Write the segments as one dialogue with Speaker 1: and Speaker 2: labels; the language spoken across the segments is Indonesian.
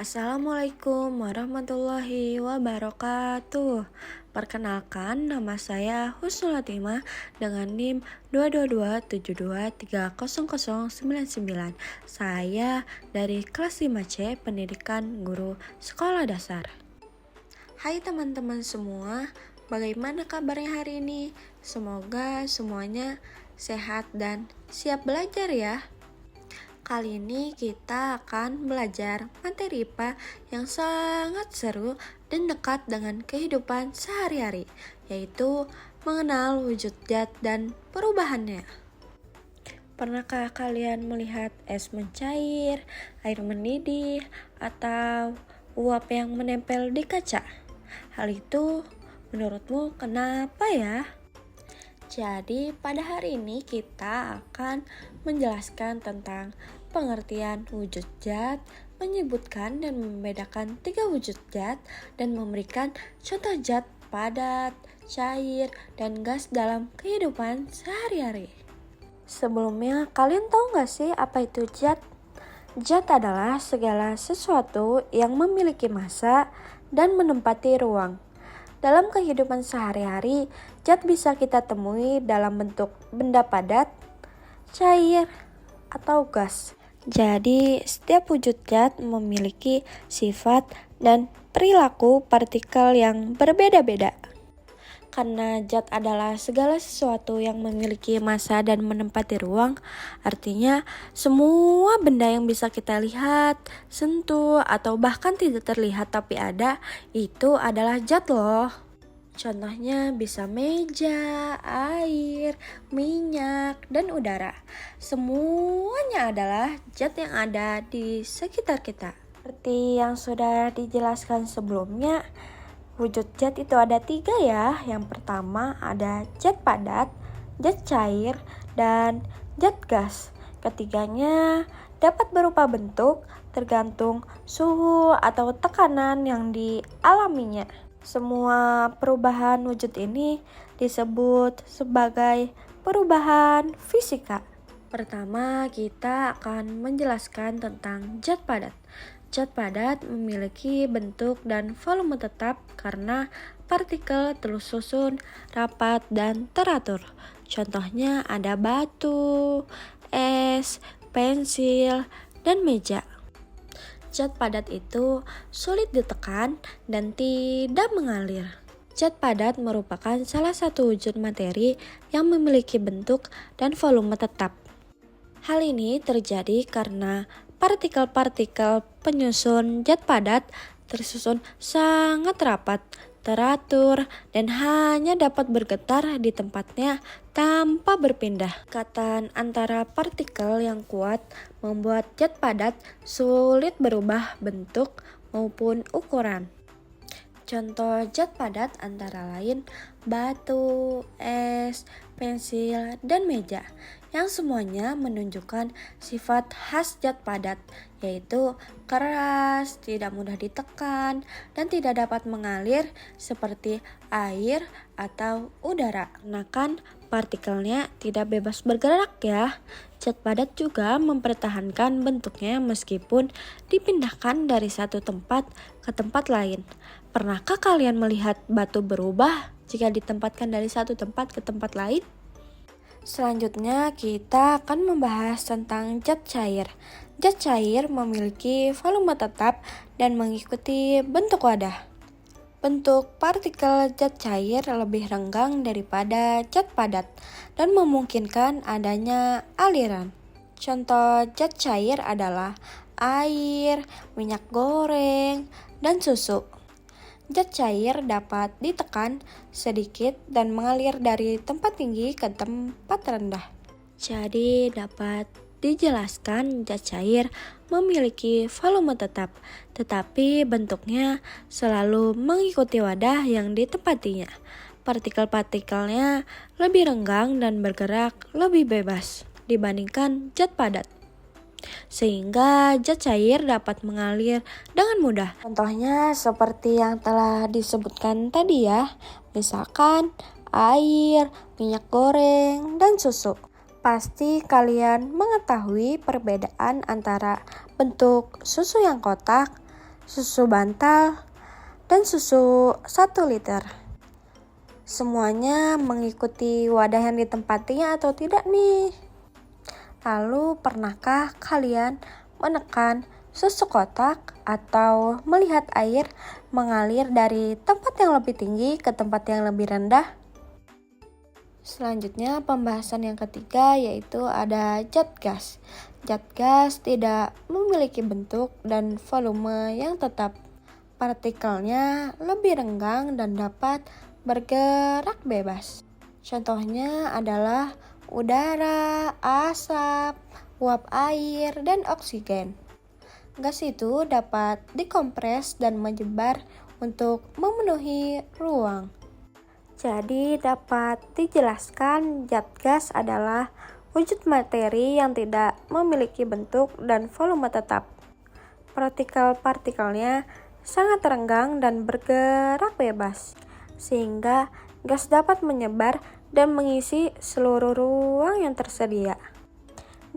Speaker 1: Assalamualaikum warahmatullahi wabarakatuh. Perkenalkan, nama saya Husnul Latimah dengan NIM 22272300099. Saya dari kelas 5C Pendidikan Guru Sekolah Dasar. Hai teman-teman semua, bagaimana kabarnya hari ini? Semoga semuanya sehat dan siap belajar ya. Kali ini kita akan belajar materi IPA yang sangat seru dan dekat dengan kehidupan sehari-hari, yaitu mengenal wujud zat dan perubahannya. Pernahkah kalian melihat es mencair, air mendidih, atau uap yang menempel di kaca? Hal itu menurutmu kenapa ya? Jadi pada hari ini kita akan menjelaskan tentang pengertian wujud zat, menyebutkan dan membedakan 3 wujud zat, dan memberikan contoh zat padat, cair, dan gas dalam kehidupan sehari-hari. Sebelumnya, kalian tahu gak sih apa itu zat? Zat adalah segala sesuatu yang memiliki massa dan menempati ruang. Dalam kehidupan sehari-hari, zat bisa kita temui dalam bentuk benda padat, cair, atau gas. Jadi, setiap wujud zat memiliki sifat dan perilaku partikel yang berbeda-beda. Karena zat adalah segala sesuatu yang memiliki massa dan menempati ruang, artinya semua benda yang bisa kita lihat, sentuh, atau bahkan tidak terlihat tapi ada, itu adalah zat loh. Contohnya bisa meja, air, minyak, dan udara. Semuanya adalah zat yang ada di sekitar kita. Seperti yang sudah dijelaskan sebelumnya, wujud zat itu ada 3 ya. Yang pertama ada zat padat, zat cair, dan zat gas. Ketiganya dapat berupa bentuk tergantung suhu atau tekanan yang dialaminya. Semua perubahan wujud ini disebut sebagai perubahan fisika. Pertama, kita akan menjelaskan tentang zat padat. Zat padat memiliki bentuk dan volume tetap karena partikel tersusun rapat dan teratur. Contohnya ada batu, es, pensil, dan meja. Zat padat itu sulit ditekan dan tidak mengalir. Zat padat merupakan salah satu wujud materi yang memiliki bentuk dan volume tetap. Hal ini terjadi karena partikel-partikel penyusun zat padat tersusun sangat rapat, teratur, dan hanya dapat bergetar di tempatnya tanpa berpindah. Ikatan antara partikel yang kuat membuat zat padat sulit berubah bentuk maupun ukuran. Contoh zat padat antara lain batu, es, pensil, dan meja, yang semuanya menunjukkan sifat khas zat padat, yaitu keras, tidak mudah ditekan, dan tidak dapat mengalir seperti air atau udara. Karena kan partikelnya tidak bebas bergerak ya. Zat padat juga mempertahankan bentuknya meskipun dipindahkan dari satu tempat ke tempat lain. Pernahkah kalian melihat batu berubah jika ditempatkan dari satu tempat ke tempat lain? Selanjutnya kita akan membahas tentang zat cair. Zat cair memiliki volume tetap dan mengikuti bentuk wadah. Bentuk partikel zat cair lebih renggang daripada zat padat dan memungkinkan adanya aliran. Contoh zat cair adalah air, minyak goreng, dan susu. Zat cair dapat ditekan sedikit dan mengalir dari tempat tinggi ke tempat rendah. Jadi dapat dijelaskan zat cair memiliki volume tetap, tetapi bentuknya selalu mengikuti wadah yang ditempatinya. Partikel-partikelnya lebih renggang dan bergerak lebih bebas dibandingkan zat padat, sehingga zat cair dapat mengalir dengan mudah. Contohnya seperti yang telah disebutkan tadi ya, misalkan air, minyak goreng, dan susu. Pasti kalian mengetahui perbedaan antara bentuk susu yang kotak, susu bantal, dan susu 1 liter. Semuanya mengikuti wadah yang ditempatinya atau tidak nih? Lalu pernahkah kalian menekan susu kotak atau melihat air mengalir dari tempat yang lebih tinggi ke tempat yang lebih rendah? Selanjutnya pembahasan yang ketiga yaitu ada zat gas. Zat gas tidak memiliki bentuk dan volume yang tetap. Partikelnya lebih renggang dan dapat bergerak bebas. Contohnya adalah udara, asap, uap air, dan oksigen. Gas itu dapat dikompres dan menyebar untuk memenuhi ruang. Jadi dapat dijelaskan zat gas adalah wujud materi yang tidak memiliki bentuk dan volume tetap. Partikel-partikelnya sangat renggang dan bergerak bebas, sehingga gas dapat menyebar dan mengisi seluruh ruang yang tersedia.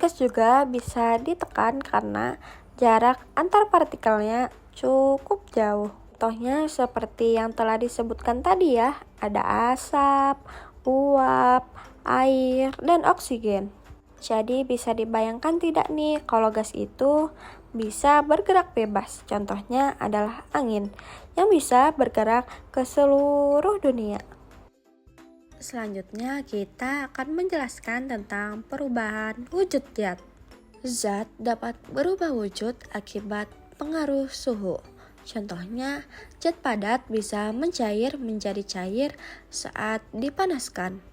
Speaker 1: Gas juga bisa ditekan karena jarak antar partikelnya cukup jauh. Contohnya seperti yang telah disebutkan tadi ya, ada asap, uap, air, dan oksigen. Jadi bisa dibayangkan tidak nih kalau gas itu bisa bergerak bebas. Contohnya adalah angin yang bisa bergerak ke seluruh dunia. Selanjutnya kita akan menjelaskan tentang perubahan wujud zat. Zat dapat berubah wujud akibat pengaruh suhu. Contohnya, zat padat bisa mencair menjadi cair saat dipanaskan.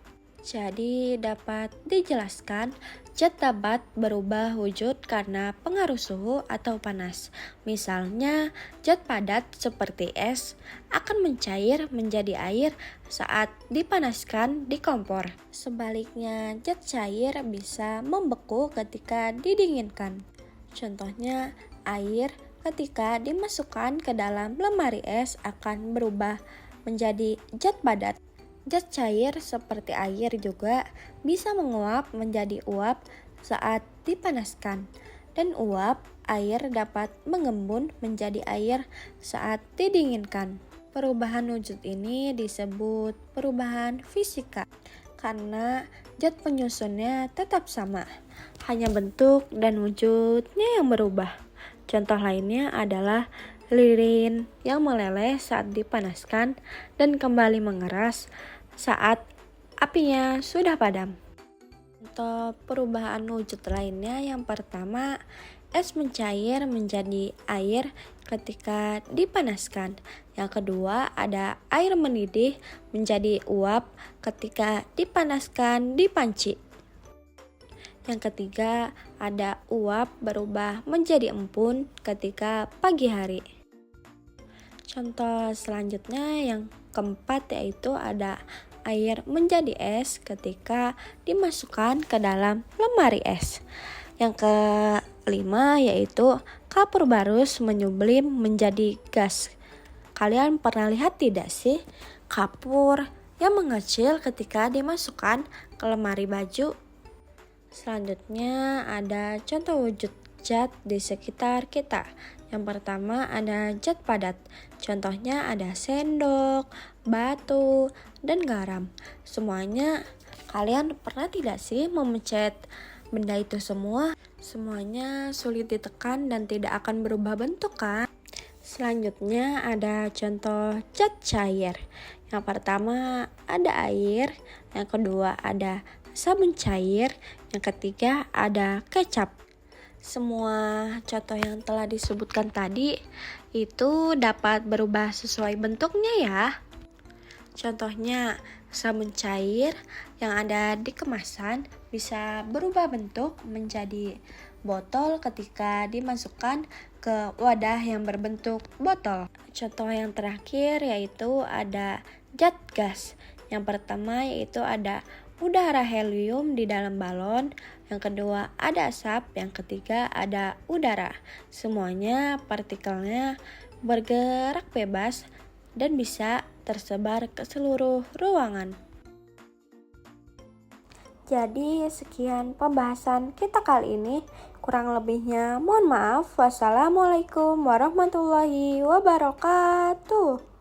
Speaker 1: Jadi dapat dijelaskan zat dapat berubah wujud karena pengaruh suhu atau panas. Misalnya, zat padat seperti es akan mencair menjadi air saat dipanaskan di kompor. Sebaliknya, zat cair bisa membeku ketika didinginkan. Contohnya, air ketika dimasukkan ke dalam lemari es akan berubah menjadi zat padat. Zat cair seperti air juga bisa menguap menjadi uap saat dipanaskan. Dan uap air dapat mengembun menjadi air saat didinginkan. Perubahan wujud ini disebut perubahan fisika karena zat penyusunnya tetap sama, hanya bentuk dan wujudnya yang berubah. Contoh lainnya adalah lilin yang meleleh saat dipanaskan dan kembali mengeras saat apinya sudah padam. Untuk perubahan wujud lainnya, yang pertama, es mencair menjadi air ketika dipanaskan. Yang kedua, ada air mendidih menjadi uap ketika dipanaskan di panci. Yang ketiga, ada uap berubah menjadi embun ketika pagi hari. Contoh selanjutnya yang keempat yaitu ada air menjadi es ketika dimasukkan ke dalam lemari es. Yang kelima yaitu kapur barus menyublim menjadi gas. Kalian pernah lihat tidak sih kapur yang mengecil ketika dimasukkan ke lemari baju? Selanjutnya ada contoh wujud zat di sekitar kita. Yang pertama ada zat padat. Contohnya ada sendok, batu, dan garam. Semuanya kalian pernah tidak sih memencet benda itu semua? Semuanya sulit ditekan dan tidak akan berubah bentuk kan? Selanjutnya ada contoh zat cair. Yang pertama ada air, yang kedua ada sabun cair, yang ketiga ada kecap. Semua contoh yang telah disebutkan tadi itu dapat berubah sesuai bentuknya ya. Contohnya sabun cair yang ada di kemasan bisa berubah bentuk menjadi botol ketika dimasukkan ke wadah yang berbentuk botol. Contoh yang terakhir yaitu ada zat gas. Yang pertama yaitu ada udara helium di dalam balon, yang kedua ada asap, yang ketiga ada udara. Semuanya partikelnya bergerak bebas dan bisa tersebar ke seluruh ruangan. Jadi sekian pembahasan kita kali ini. Kurang lebihnya mohon maaf. Wassalamualaikum warahmatullahi wabarakatuh.